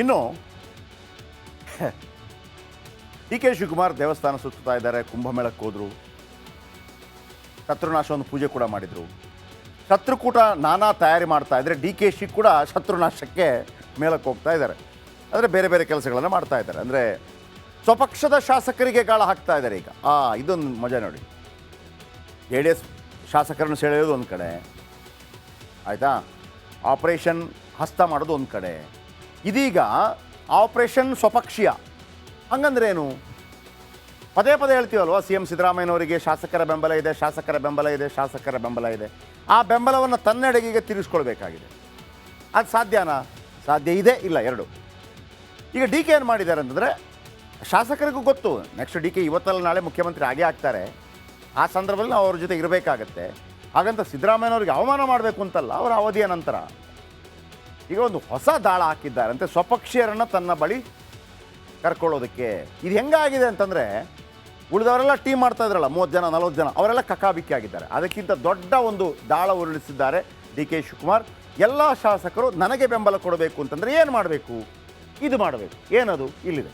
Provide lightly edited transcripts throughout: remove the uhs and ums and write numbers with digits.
ಇನ್ನು D K Shivakumar ದೇವಸ್ಥಾನ ಸುತ್ತಾ ಇದ್ದಾರೆ, ಕುಂಭಮೇಳಕ್ಕೆ ಹೋದರು, ಶತ್ರುನಾಶವನ್ನು ಪೂಜೆ ಕೂಡ ಮಾಡಿದರು. ಶತ್ರುಕೂಟ ನಾನಾ ತಯಾರಿ ಮಾಡ್ತಾ ಇದ್ದಾರೆ. ಡಿ ಕೆ ಶಿ ಕೂಡ ಶತ್ರುನಾಶಕ್ಕೆ ಮೇಲಕ್ಕೆ ಹೋಗ್ತಾ ಇದ್ದಾರೆ. ಅಂದರೆ ಬೇರೆ ಬೇರೆ ಕೆಲಸಗಳನ್ನು ಮಾಡ್ತಾ ಇದ್ದಾರೆ. ಅಂದರೆ ಸ್ವಪಕ್ಷದ ಶಾಸಕರಿಗೆ ಗಾಳ ಹಾಕ್ತಾ ಇದ್ದಾರೆ ಈಗ. ಇದೊಂದು ಮಜಾ ನೋಡಿ. ಜೆ ಡಿ ಎಸ್ ಶಾಸಕರನ್ನು ಸೆಳೆಯೋದು ಒಂದು ಕಡೆ ಆಯಿತಾ, ಆಪರೇಷನ್ ಹಸ್ತ ಮಾಡೋದು ಒಂದು ಕಡೆ, ಇದೀಗ ಆಪರೇಷನ್ ಸ್ವಪಕ್ಷೀಯ. ಹಂಗಂದ್ರೇನು? ಪದೇ ಪದೇ ಹೇಳ್ತೀವಲ್ವ, ಸಿ ಎಂ ಸಿದ್ದರಾಮಯ್ಯನವರಿಗೆ ಶಾಸಕರ ಬೆಂಬಲ ಇದೆ, ಶಾಸಕರ ಬೆಂಬಲ ಇದೆ, ಶಾಸಕರ ಬೆಂಬಲ ಇದೆ. ಆ ಬೆಂಬಲವನ್ನು ತನ್ನೆಡೆಗೆ ತಿರುಗಿಸ್ಕೊಳ್ಬೇಕಾಗಿದೆ. ಅದು ಸಾಧ್ಯನಾ? ಸಾಧ್ಯ ಇದೆ, ಇಲ್ಲ, ಎರಡು. ಈಗ ಡಿ ಕೆ ಏನು ಮಾಡಿದ್ದಾರೆ ಅಂತಂದರೆ, ಶಾಸಕರಿಗೂ ಗೊತ್ತು ನೆಕ್ಸ್ಟ್ ಡಿ ಕೆ ಇವತ್ತಲ್ಲ ನಾಳೆ ಮುಖ್ಯಮಂತ್ರಿ ಆಗೇ ಆಗ್ತಾರೆ. ಆ ಸಂದರ್ಭದಲ್ಲಿ ನಾವು ಅವ್ರ ಜೊತೆ ಇರಬೇಕಾಗತ್ತೆ. ಹಾಗಂತ ಸಿದ್ದರಾಮಯ್ಯನವ್ರಿಗೆ ಅವಮಾನ ಮಾಡಬೇಕು ಅಂತಲ್ಲ, ಅವರ ಅವಧಿಯ ನಂತರ ಈಗ ಒಂದು ಹೊಸ ದಾಳ ಹಾಕಿದ್ದಾರೆ ಅಂತೆ, ಸ್ವಪಕ್ಷೀಯರನ್ನು ತನ್ನ ಬಳಿ ಕರ್ಕೊಳ್ಳೋದಕ್ಕೆ. ಇದು ಹೆಂಗಾಗಿದೆ ಅಂತಂದರೆ, ಉಳಿದವರೆಲ್ಲ ಟೀಮ್ ಮಾಡ್ತಾ ಇದ್ರಲ್ಲ, 30 ಜನ 40 ಜನ, ಅವರೆಲ್ಲ ಕಕಾಬಿಕ್ಕಿ ಆಗಿದ್ದಾರೆ. ಅದಕ್ಕಿಂತ ದೊಡ್ಡ ಒಂದು ದಾಳ ಉರುಳಿಸಿದ್ದಾರೆ ಡಿ ಕೆ ಶಿವಕುಮಾರ್. ಎಲ್ಲ ಶಾಸಕರು ನನಗೆ ಬೆಂಬಲ ಕೊಡಬೇಕು ಅಂತಂದರೆ ಏನು ಮಾಡಬೇಕು? ಇದು ಮಾಡಬೇಕು. ಏನದು? ಇಲ್ಲಿದೆ.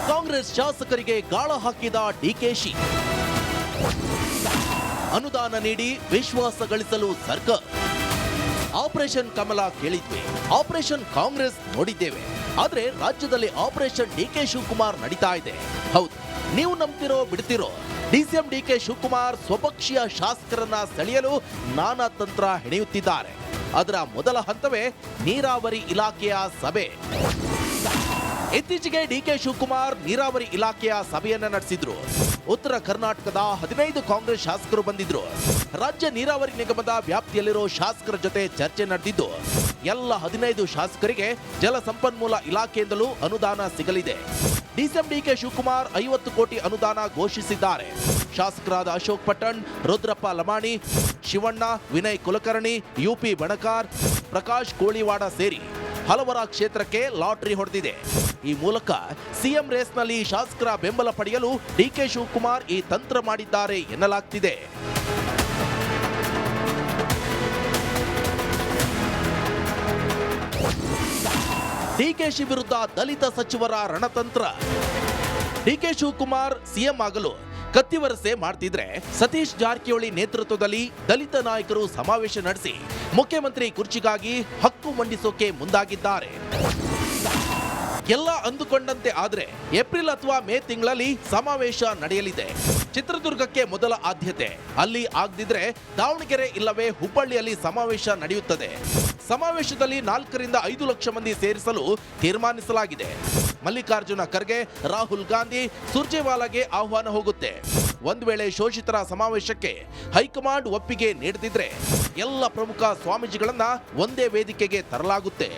ಕಾಂಗ್ರೆಸ್ ಶಾಸಕರಿಗೆ ಗಾಳ ಹಾಕಿದ ಡಿಕೆಶಿ. ಅನುದಾನ ನೀಡಿ ವಿಶ್ವಾಸ ಗಳಿಸಲು ಸರ್ಕಾರ. ಆಪರೇಷನ್ ಕಮಲ ಕೇಳಿದ್ವಿ, ಆಪರೇಷನ್ ಕಾಂಗ್ರೆಸ್ ನೋಡಿದ್ದೇವೆ. ಆದ್ರೆ ರಾಜ್ಯದಲ್ಲಿ ಆಪರೇಷನ್ ಡಿಕೆ ಶಿವಕುಮಾರ್ ನಡೀತಾ ಇದೆ. ಹೌದು, ನೀವು ನಂಬ್ತಿರೋ ಬಿಡ್ತಿರೋ, ಡಿಸಿಎಂ ಡಿಕೆ ಶಿವಕುಮಾರ್ ಸ್ವಪಕ್ಷೀಯ ಶಾಸಕರನ್ನ ಸೆಳೆಯಲು ನಾನಾ ತಂತ್ರ ಹೆಣೆಯುತ್ತಿದ್ದಾರೆ. ಅದರ ಮೊದಲ ಹಂತವೇ ನೀರಾವರಿ ಇಲಾಖೆಯ ಸಭೆ. ಇತ್ತೀಚೆಗೆ ಡಿಕೆ ಶಿವಕುಮಾರ್ ನೀರಾವರಿ ಇಲಾಖೆಯ ಸಭೆಯನ್ನ ನಡೆಸಿದ್ರು. ಉತ್ತರ ಕರ್ನಾಟಕದ 15 ಕಾಂಗ್ರೆಸ್ ಶಾಸಕರು ಬಂದಿದ್ರು. ರಾಜ್ಯ ನೀರಾವರಿ ನಿಗಮದ ವ್ಯಾಪ್ತಿಯಲ್ಲಿರೋ ಶಾಸಕರ ಜೊತೆ ಚರ್ಚೆ ನಡೆದಿದ್ದು, ಎಲ್ಲ 15 ಶಾಸಕರಿಗೆ ಜಲ ಸಂಪನ್ಮೂಲ ಇಲಾಖೆಯಿಂದಲೂ ಅನುದಾನ ಸಿಗಲಿದೆ. ಡಿಸಿಎಂ ಡಿಕೆ ಶಿವಕುಮಾರ್ 50 ಕೋಟಿ ಅನುದಾನ ಘೋಷಿಸಿದ್ದಾರೆ. ಶಾಸಕರಾದ ಅಶೋಕ್ ಪಟ್ಟಣ್, ರುದ್ರಪ್ಪ ಲಮಾಣಿ, ಶಿವಣ್ಣ, ವಿನಯ್ ಕುಲಕರ್ಣಿ, ಯುಪಿ ಬಣಕಾರ್, ಪ್ರಕಾಶ್ ಕೋಳಿವಾಡ ಸೇರಿ ಹಲವರ ಕ್ಷೇತ್ರಕ್ಕೆ ಲಾಟರಿ ಹೊಡೆದಿದೆ. ಈ ಮೂಲಕ ಸಿಎಂ ರೇಸ್ನಲ್ಲಿ ಶಾಸಕರ ಬೆಂಬಲ ಪಡೆಯಲು ಡಿಕೆ ಶಿವಕುಮಾರ್ ಈ ತಂತ್ರ ಮಾಡಿದ್ದಾರೆ ಎನ್ನಲಾಗ್ತಿದೆ. ಡಿಕೆಶಿ ವಿರುದ್ಧ ದಲಿತ ಸಚಿವರ ರಣತಂತ್ರ. ಡಿಕೆ ಶಿವಕುಮಾರ್ ಸಿಎಂ ಆಗಲು ಕತ್ತಿವರಸೆ ಮಾಡ್ತಿದ್ರೆ, ಸತೀಶ್ ಜಾರಕಿಹೊಳಿ ನೇತೃತ್ವದಲ್ಲಿ ದಲಿತ ನಾಯಕರು ಸಮಾವೇಶ ನಡೆಸಿ ಮುಖ್ಯಮಂತ್ರಿ ಕುರ್ಚಿಗಾಗಿ ಹಕ್ಕು ಮಂಡಿಸೋಕೆ ಮುಂದಾಗಿದ್ದಾರೆ. ಎಲ್ಲ ಅಂದುಕೊಂಡಂತೆ ಆದ್ರೆ ಏಪ್ರಿಲ್ ಅಥವಾ ಮೇ ತಿಂಗಳಲ್ಲಿ ಸಮಾವೇಶ ನಡೆಯಲಿದೆ. ಚಿತ್ರದುರ್ಗಕ್ಕೆ ಮೊದಲ ಆದ್ಯತೆ, ಅಲ್ಲಿ ಆಗದಿದ್ರೆ ದಾವಣಗೆರೆ ಇಲ್ಲವೇ ಹುಬ್ಬಳ್ಳಿಯಲ್ಲಿ ಸಮಾವೇಶ ನಡೆಯುತ್ತದೆ. ಸಮಾವೇಶದಲ್ಲಿ 4 ರಿಂದ 5 ಲಕ್ಷ ಮಂದಿ ಸೇರಿಸಲು ತೀರ್ಮಾನಿಸಲಾಗಿದೆ. ಮಲ್ಲಿಕಾರ್ಜುನ ಖರ್ಗೆ, ರಾಹುಲ್ ಗಾಂಧಿ, ಸುರ್ಜೇವಾಲಾಗೆ ಆಹ್ವಾನ ಹೋಗುತ್ತೆ. ಒಂದು ವೇಳೆ ಶೋಷಿತರ ಸಮಾವೇಶಕ್ಕೆ ಹೈಕಮಾಂಡ್ ಒಪ್ಪಿಗೆ ನೀಡದಿದ್ರೆ ಎಲ್ಲ ಪ್ರಮುಖ ಸ್ವಾಮೀಜಿಗಳನ್ನ ಒಂದೇ ವೇದಿಕೆಗೆ ತರಲಾಗುತ್ತೆ.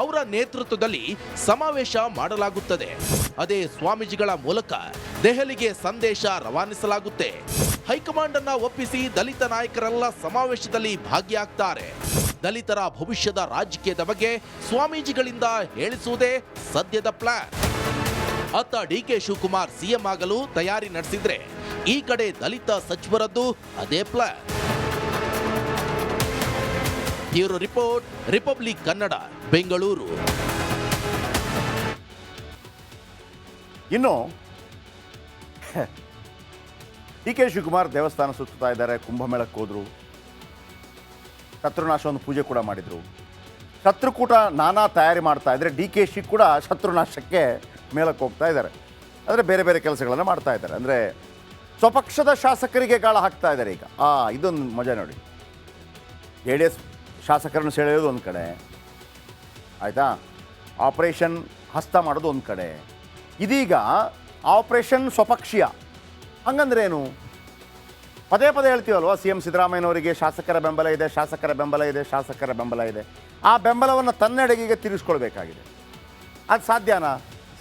ಅವರ ನೇತೃತ್ವದಲ್ಲಿ ಸಮಾವೇಶ ಮಾಡಲಾಗುತ್ತದೆ. ಅದೇ ಸ್ವಾಮೀಜಿಗಳ ಮೂಲಕ ದೆಹಲಿಗೆ ಸಂದೇಶ ರವಾನಿಸಲಾಗುತ್ತೆ. ಹೈಕಮಾಂಡ್ ಅನ್ನ ಒಪ್ಪಿಸಿ ದಲಿತ ನಾಯಕರೆಲ್ಲ ಸಮಾವೇಶದಲ್ಲಿ ಭಾಗಿಯಾಗ್ತಾರೆ. ದಲಿತರ ಭವಿಷ್ಯದ ರಾಜಕೀಯದ ಬಗ್ಗೆ ಸ್ವಾಮೀಜಿಗಳಿಂದ ಹೇಳಿಸುವುದೇ ಸದ್ಯದ ಪ್ಲಾನ್. ಅತ್ತ ಡಿಕೆ ಶಿವಕುಮಾರ್ ಸಿಎಂ ಆಗಲು ತಯಾರಿ ನಡೆಸಿದ್ರೆ, ಈ ಕಡೆ ದಲಿತ ಸಚಿವರದ್ದು ಅದೇ plan. Bureau report, republic Kannada, Bengaluru. ಇನ್ನು ಡಿ ಕೆ ಶಿವಕುಮಾರ್ ದೇವಸ್ಥಾನ ಸುತ್ತಾ ಇದ್ದಾರೆ, ಕುಂಭಮೇಳಕ್ಕೆ ಹೋದರು, ಶತ್ರುನಾಶವನ್ನು ಪೂಜೆ ಕೂಡ ಮಾಡಿದರು. ಶತ್ರುಕೂಟ ನಾನಾ ತಯಾರಿ ಮಾಡ್ತಾ ಇದ್ದಾರೆ. ಡಿ ಕೆ ಶಿ ಕೂಡ ಶತ್ರುನಾಶಕ್ಕೆ ಮೇಲಕ್ಕೆ ಹೋಗ್ತಾ ಇದ್ದಾರೆ. ಅಂದರೆ ಬೇರೆ ಬೇರೆ ಕೆಲಸಗಳನ್ನು ಮಾಡ್ತಾ ಇದ್ದಾರೆ. ಅಂದರೆ ಸ್ವಪಕ್ಷದ ಶಾಸಕರಿಗೆ ಗಾಳ ಹಾಕ್ತಾ ಇದ್ದಾರೆ ಈಗ. ಇದೊಂದು ಮಜಾ ನೋಡಿ. ಜೆ ಡಿ ಎಸ್ ಶಾಸಕರನ್ನು ಸೆಳೆಯೋದು ಒಂದು ಕಡೆ ಆಯಿತಾ, ಆಪರೇಷನ್ ಹಸ್ತ ಮಾಡೋದು ಒಂದು ಕಡೆ, ಇದೀಗ ಆಪರೇಷನ್ ಸ್ವಪಕ್ಷೀಯ. ಹಂಗಂದ್ರೇನು? ಪದೇ ಪದೇ ಹೇಳ್ತೀವಲ್ವ, ಸಿ ಎಂ ಸಿದ್ದರಾಮಯ್ಯನವರಿಗೆ ಶಾಸಕರ ಬೆಂಬಲ ಇದೆ, ಶಾಸಕರ ಬೆಂಬಲ ಇದೆ, ಶಾಸಕರ ಬೆಂಬಲ ಇದೆ. ಆ ಬೆಂಬಲವನ್ನು ತನ್ನೆಡೆಗೆ ತಿರುಗಿಸ್ಕೊಳ್ಬೇಕಾಗಿದೆ. ಅದು ಸಾಧ್ಯನಾ?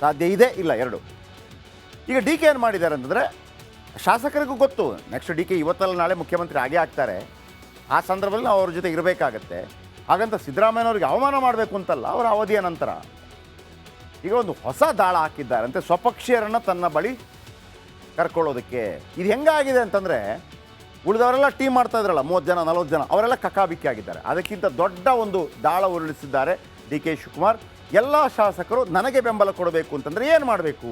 ಸಾಧ್ಯ ಇದೆ, ಇಲ್ಲ, ಎರಡು. ಈಗ ಡಿ ಕೆ ಏನು ಮಾಡಿದ್ದಾರೆ ಅಂತಂದರೆ, ಶಾಸಕರಿಗೂ ಗೊತ್ತು ನೆಕ್ಸ್ಟ್ ಡಿ ಕೆ ಇವತ್ತಲ್ಲ ನಾಳೆ ಮುಖ್ಯಮಂತ್ರಿ ಆಗೇ ಆಗ್ತಾರೆ. ಆ ಸಂದರ್ಭದಲ್ಲಿ ನಾವು ಅವ್ರ ಜೊತೆ ಇರಬೇಕಾಗತ್ತೆ. ಹಾಗಂತ ಸಿದ್ದರಾಮಯ್ಯನವ್ರಿಗೆ ಅವಮಾನ ಮಾಡಬೇಕು ಅಂತಲ್ಲ, ಅವರ ಅವಧಿಯ ನಂತರ ಈಗ ಒಂದು ಹೊಸ ದಾಳ ಹಾಕಿದ್ದಾರಂತೆ ಸ್ವಪಕ್ಷೀಯರನ್ನು ತನ್ನ ಬಳಿ ಕರ್ಕೊಳ್ಳೋದಕ್ಕೆ. ಇದು ಹೆಂಗಾಗಿದೆ ಅಂತಂದರೆ, ಉಳಿದವರೆಲ್ಲ ಟೀಮ್ ಮಾಡ್ತಾ ಇದ್ರಲ್ಲ 30 ಜನ 40 ಜನ, ಅವರೆಲ್ಲ ಕಕಾಬಿಕ್ಕಿ ಆಗಿದ್ದಾರೆ. ಅದಕ್ಕಿಂತ ದೊಡ್ಡ ಒಂದು ದಾಳ ಉರುಳಿಸಿದ್ದಾರೆ ಡಿ ಕೆ ಶಿವಕುಮಾರ್. ಎಲ್ಲ ಶಾಸಕರು ನನಗೆ ಬೆಂಬಲ ಕೊಡಬೇಕು ಅಂತಂದರೆ ಏನು ಮಾಡಬೇಕು?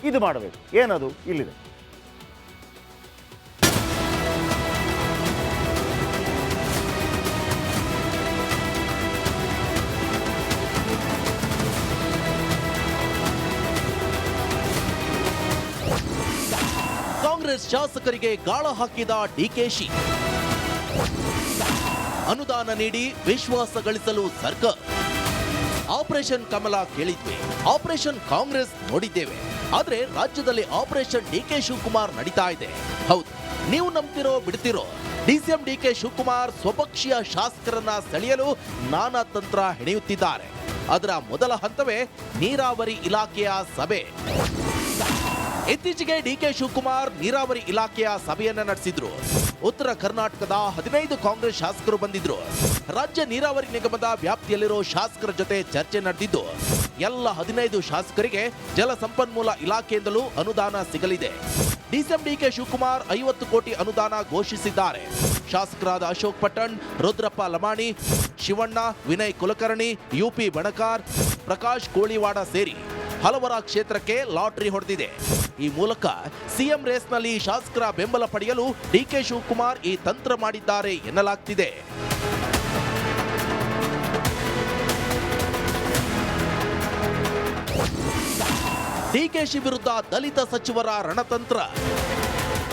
ಇದು ಮಾಡಬೇಕು. ಏನದು? ಇಲ್ಲಿದೆ. ಕಾಂಗ್ರೆಸ್ ಶಾಸಕರಿಗೆ ಗಾಳ ಹಾಕಿದ ಡಿಕೆಶಿ. ಅನುದಾನ ನೀಡಿ ವಿಶ್ವಾಸ ಗಳಿಸಲು ಸರ್ಕಾರ. ಆಪರೇಷನ್ ಕಮಲ ಕೇಳಿದ್ವಿ, ಆಪರೇಷನ್ ಕಾಂಗ್ರೆಸ್ ನೋಡಿದ್ದೇವೆ. ಆದ್ರೆ ರಾಜ್ಯದಲ್ಲಿ ಆಪರೇಷನ್ ಡಿಕೆ ಶಿವಕುಮಾರ್ ನಡೀತಾ ಇದೆ. ಹೌದು, ನೀವು ನಂಬ್ತಿರೋ ಬಿಡ್ತಿರೋ, ಡಿಸಿಎಂ ಡಿಕೆ ಶಿವಕುಮಾರ್ ಸ್ವಪಕ್ಷೀಯ ಶಾಸಕರನ್ನ ಸೆಳೆಯಲು ನಾನಾ ತಂತ್ರ ಹೆಣೆಯುತ್ತಿದ್ದಾರೆ. ಅದರ ಮೊದಲ ಹಂತವೇ ನೀರಾವರಿ ಇಲಾಖೆಯ ಸಭೆ. ಇತ್ತೀಚೆಗೆ ಡಿಕೆ ಶಿವಕುಮಾರ್ ನೀರಾವರಿ ಇಲಾಖೆಯ ಸಭೆಯನ್ನ ನಡೆಸಿದ್ರು. ಉತ್ತರ ಕರ್ನಾಟಕದ 15 ಕಾಂಗ್ರೆಸ್ ಶಾಸಕರು ಬಂದಿದ್ರು. ರಾಜ್ಯ ನೀರಾವರಿ ನಿಗಮದ ವ್ಯಾಪ್ತಿಯಲ್ಲಿರೋ ಶಾಸಕರ ಜೊತೆ ಚರ್ಚೆ ನಡೆದಿದ್ದು, ಎಲ್ಲ 15 ಶಾಸಕರಿಗೆ ಜಲಸಂಪನ್ಮೂಲ ಇಲಾಖೆಯಿಂದಲೂ ಅನುದಾನ ಸಿಗಲಿದೆ. ಡಿಸಿಎಂ ಡಿಕೆ ಶಿವಕುಮಾರ್ 50 ಕೋಟಿ ಅನುದಾನ ಘೋಷಿಸಿದ್ದಾರೆ. ಶಾಸಕರಾದ ಅಶೋಕ್ ಪಟ್ಟಣ್, ರುದ್ರಪ್ಪ ಲಮಾಣಿ, ಶಿವಣ್ಣ, ವಿನಯ್ ಕುಲಕರ್ಣಿ, ಯುಪಿ ಬಣಕಾರ್, ಪ್ರಕಾಶ್ ಕೋಳಿವಾಡ ಸೇರಿ ಹಲವರ ಕ್ಷೇತ್ರಕ್ಕೆ ಲಾಟರಿ ಹೊಡೆದಿದೆ. ಈ ಮೂಲಕ ಸಿಎಂ ರೇಸ್ನಲ್ಲಿ ಶಾಸಕರ ಬೆಂಬಲ ಪಡೆಯಲು ಡಿಕೆ ಶಿವಕುಮಾರ್ ಈ ತಂತ್ರ ಮಾಡಿದ್ದಾರೆ ಎನ್ನಲಾಗ್ತಿದೆ. ಡಿಕೆಶಿ ವಿರುದ್ಧ ದಲಿತ ಸಚಿವರ ರಣತಂತ್ರ.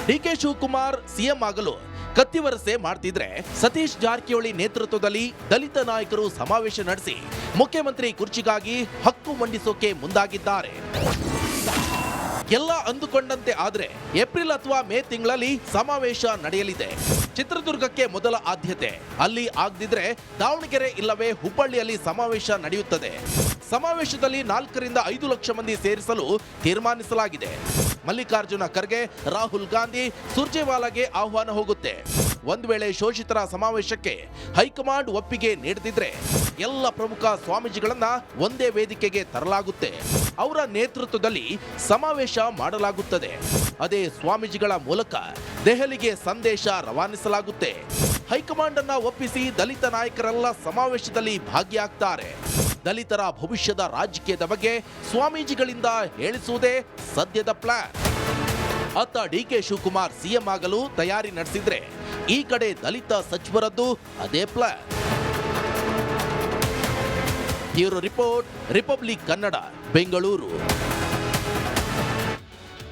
ಡಿಕೆ ಶಿವಕುಮಾರ್ ಸಿಎಂ ಆಗಲು ಕತ್ತಿವರಸೆ ಮಾಡ್ತಿದ್ರೆ, ಸತೀಶ್ ಜಾರಕಿಹೊಳಿ ನೇತೃತ್ವದಲ್ಲಿ ದಲಿತ ನಾಯಕರು ಸಮಾವೇಶ ನಡೆಸಿ ಮುಖ್ಯಮಂತ್ರಿ ಕುರ್ಚಿಗಾಗಿ ಹಕ್ಕು ಮಂಡಿಸೋಕೆ ಮುಂದಾಗಿದ್ದಾರೆ. ಎಲ್ಲ ಅಂದುಕೊಂಡಂತೆ ಆದ್ರೆ ಏಪ್ರಿಲ್ ಅಥವಾ ಮೇ ತಿಂಗಳಲ್ಲಿ ಸಮಾವೇಶ ನಡೆಯಲಿದೆ. ಚಿತ್ರದುರ್ಗಕ್ಕೆ ಮೊದಲ ಆದ್ಯತೆ. ಅಲ್ಲಿ ಆಗದಿದ್ರೆ ದಾವಣಗೆರೆ ಇಲ್ಲವೇ ಹುಬ್ಬಳ್ಳಿಯಲ್ಲಿ ಸಮಾವೇಶ ನಡೆಯುತ್ತದೆ. ಸಮಾವೇಶದಲ್ಲಿ 4 ರಿಂದ 5 ಲಕ್ಷ ಮಂದಿ ಸೇರಿಸಲು ತೀರ್ಮಾನಿಸಲಾಗಿದೆ. ಮಲ್ಲಿಕಾರ್ಜುನ ಖರ್ಗೆ, ರಾಹುಲ್ ಗಾಂಧಿ, ಸುರ್ಜೇವಾಲಾಗೆ ಆಹ್ವಾನ ಹೋಗುತ್ತೆ. ಒಂದು ವೇಳೆ ಶೋಷಿತರ ಸಮಾವೇಶಕ್ಕೆ ಹೈಕಮಾಂಡ್ ಒಪ್ಪಿಗೆ ನೀಡದಿದ್ರೆ ಎಲ್ಲ ಪ್ರಮುಖ ಸ್ವಾಮೀಜಿಗಳನ್ನ ಒಂದೇ ವೇದಿಕೆಗೆ ತರಲಾಗುತ್ತೆ. ಅವರ ನೇತೃತ್ವದಲ್ಲಿ ಸಮಾವೇಶ ಮಾಡಲಾಗುತ್ತದೆ. ಅದೇ ಸ್ವಾಮೀಜಿಗಳ ಮೂಲಕ ದೆಹಲಿಗೆ ಸಂದೇಶ ರವಾನಿಸಲಾಗುತ್ತೆ. ಹೈಕಮಾಂಡ್ ಅನ್ನ ಒಪ್ಪಿಸಿ ದಲಿತ ನಾಯಕರೆಲ್ಲ ಸಮಾವೇಶದಲ್ಲಿ ಭಾಗಿಯಾಗ್ತಾರೆ. ದಲಿತರ ಭವಿಷ್ಯದ ರಾಜಕೀಯದ ಬಗ್ಗೆ ಸ್ವಾಮೀಜಿಗಳಿಂದ ಹೇಳಿಸುವುದೇ ಸದ್ಯದ ಪ್ಲಾನ್. ಅತ್ತ ಡಿಕೆ ಶಿವಕುಮಾರ್ ಸಿಎಂ ಆಗಲು ತಯಾರಿ ನಡೆಸಿದ್ರೆ, ಈ ಕಡೆ ದಲಿತ ಸಚಿವರದ್ದು ಅದೇ plan. Bureau report, republic Kannada, Bengaluru.